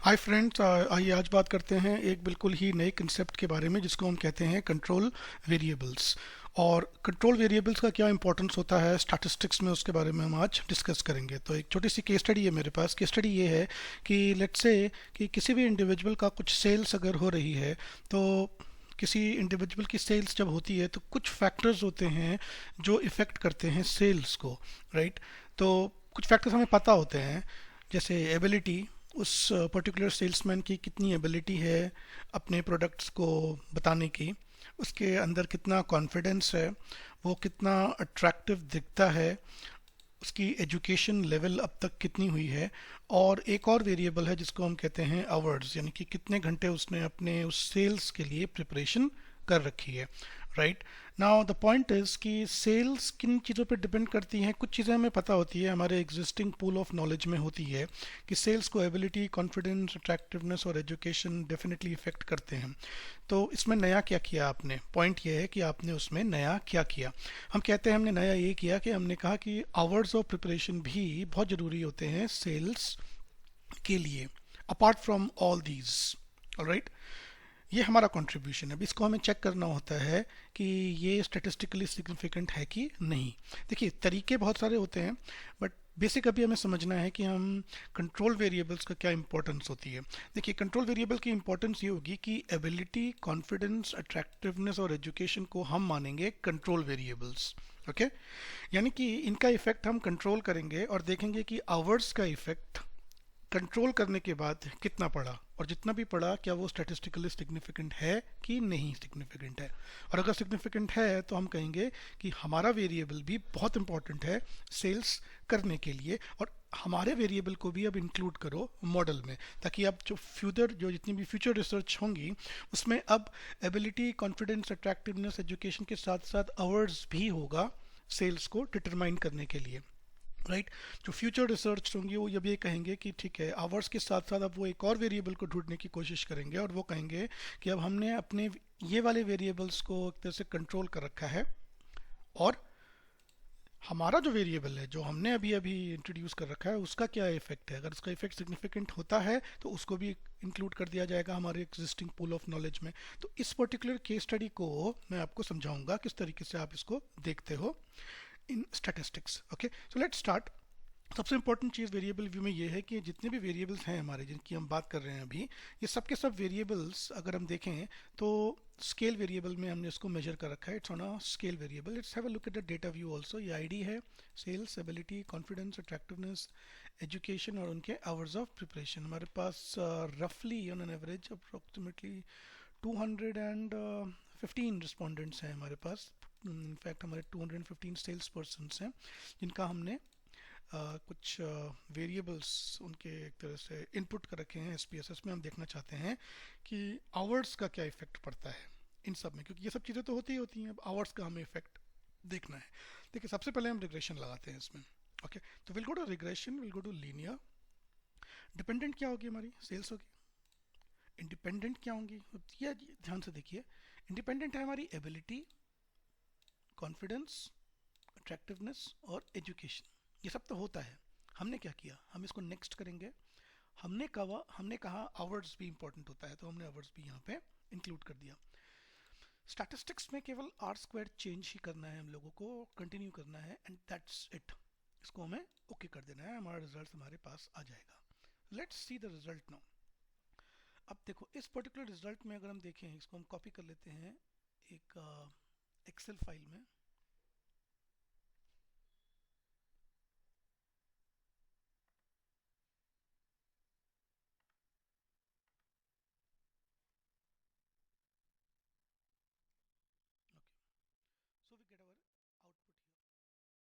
Hi friends, आइए आज बात करते हैं एक बिल्कुल ही नए कंसेप्ट के बारे में जिसको हम कहते हैं कंट्रोल वेरिएबल्स। और कंट्रोल वेरिएबल्स का क्या इंपॉर्टेंस होता है स्टैटिस्टिक्स में, उसके बारे में हम आज डिस्कस करेंगे। तो एक छोटी सी केस स्टडी है मेरे पास। केस स्टडी ये है कि लेट्स से कि किसी भी इंडिविजुअल का कुछ सेल्स अगर हो रही है, तो किसी इंडिविजुअल की सेल्स जब होती है तो कुछ फैक्टर्स होते हैं जो इफ़ेक्ट करते हैं सेल्स को, राइट। तो कुछ फैक्टर्स हमें पता होते हैं, जैसे एबिलिटी, उस पर्टिकुलर सेल्समैन की कितनी एबिलिटी है अपने प्रोडक्ट्स को बताने की, उसके अंदर कितना कॉन्फिडेंस है, वो कितना अट्रैक्टिव दिखता है, उसकी एजुकेशन लेवल अब तक कितनी हुई है। और एक और वेरिएबल है जिसको हम कहते हैं आवर्स, यानी कि कितने घंटे उसने अपने उस सेल्स के लिए प्रिपरेशन कर रखी है, right. Now the point is कि सेल्स किन चीज़ों पे डिपेंड करती हैं। कुछ चीज़ें हमें पता होती है, हमारे एग्जिस्टिंग पूल ऑफ नॉलेज में होती है कि सेल्स को एबिलिटी, कॉन्फिडेंस, अट्रैक्टिवनेस और एजुकेशन डेफिनेटली इफेक्ट करते हैं। तो इसमें नया क्या किया आपने, पॉइंट ये है कि आपने उसमें नया क्या किया। हम कहते हैं हमने नया ये किया कि हमने कहा कि आवर्स ऑफ प्रिपरेशन भी बहुत ज़रूरी होते हैं सेल्स के लिए, apart from all these. Alright, ये हमारा कंट्रीब्यूशन है। अब इसको हमें चेक करना होता है कि ये स्टेटिस्टिकली सिग्निफिकेंट है कि नहीं। देखिए, तरीके बहुत सारे होते हैं, बट बेसिक अभी हमें समझना है कि हम कंट्रोल वेरिएबल्स का क्या इंपॉर्टेंस होती है। देखिए, कंट्रोल वेरिएबल की इंपॉर्टेंस ये होगी कि एबिलिटी, कॉन्फिडेंस, अट्रैक्टिवनेस और एजुकेशन को हम मानेंगे कंट्रोल वेरिएबल्स। ओके, यानी कि इनका इफेक्ट हम कंट्रोल करेंगे और देखेंगे कि आवर्स का इफेक्ट कंट्रोल करने के बाद कितना पड़ा, और जितना भी पड़ा क्या वो स्टैटिस्टिकली सिग्निफिकेंट है कि नहीं सिग्निफिकेंट है। और अगर सिग्निफिकेंट है तो हम कहेंगे कि हमारा वेरिएबल भी बहुत इंपॉर्टेंट है सेल्स करने के लिए, और हमारे वेरिएबल को भी अब इंक्लूड करो मॉडल में, ताकि अब जो फ्यूचर, जो जितनी भी फ्यूचर रिसर्च होंगी उसमें अब एबिलिटी, कॉन्फिडेंस, अट्रैक्टिवनेस, एजुकेशन के साथ साथ आवर्स भी होगा सेल्स को डिटरमाइन करने के लिए, राइट। जो फ्यूचर रिसर्च होंगी वो ये भी कहेंगे कि ठीक है, आवर्स के साथ साथ अब वो एक और वेरिएबल को ढूंढने की कोशिश करेंगे, और वो कहेंगे कि अब हमने अपने ये वाले वेरिएबल्स को एक तरह से कंट्रोल कर रखा है, और हमारा जो वेरिएबल है जो हमने अभी अभी इंट्रोड्यूस कर रखा है उसका क्या इफेक्ट है। अगर उसका इफेक्ट सिग्निफिकेंट होता है तो उसको भी इंक्लूड कर दिया जाएगा हमारे एग्जिस्टिंग पूल ऑफ नॉलेज में। तो इस पर्टिकुलर केस स्टडी को मैं आपको समझाऊंगा किस तरीके से आप इसको देखते हो इन statistics. Okay, so let's start. सबसे इंपॉर्टेंट चीज़ वेरिएबल व्यू में ये है कि जितने भी वेरिएबल्स हैं हमारे जिनकी हम बात कर रहे हैं अभी, ये सब के सब वेरिएबल्स अगर हम देखें तो स्केल वेरिएबल में हमने इसको मेजर कर रखा है। It's on a scale variable. Let's have a look at the data view also. ये आईडी है, sales, ability, confidence, attractiveness, education और उनके आवर्स ऑफ प्रिपरेशन। हमारे पास रफली on an average approximately 215 respondents हैं हमारे पास। इनफैक्ट हमारे 215 सेल्स पर्सन हैं जिनका हमने कुछ वेरिएबल्स उनके एक तरह से इनपुट कर रखे हैं एसपीएसएस में। हम देखना चाहते हैं कि आवर्स का क्या इफेक्ट पड़ता है इन सब में, क्योंकि ये सब चीज़ें तो होती ही होती हैं। अब आवर्स का हमें इफेक्ट देखना है। देखिए, सबसे पहले हम रिग्रेशन लगाते हैं इसमें। ओके, तो will go to regression, will go to linear. Dependent क्या होगी, हमारी सेल्स होगी। इंडिपेंडेंट क्या होंगी, ये ध्यान से देखिए। इंडिपेंडेंट है हमारी एबिलिटी, कॉन्फिडेंस, अट्रैक्टिवनेस और एजुकेशन। ये सब तो होता है। हमने क्या किया, हम इसको नेक्स्ट करेंगे। हमने कहा आवर्स भी इंपॉर्टेंट होता है, तो हमने आवर्स भी यहाँ पे इंक्लूड कर दिया। स्टैटिस्टिक्स में केवल आर स्क्वायर चेंज ही करना है हम लोगों को, कंटिन्यू करना है, एंड दैट्स इट। इसको हमें ओके कर देना है, हमारा रिजल्ट हमारे पास आ जाएगा। Let's see the result now. अब देखो, इस पर्टिकुलर रिजल्ट में अगर हम देखें, इसको हम कॉपी कर लेते हैं एक एक्सेल फाइल में।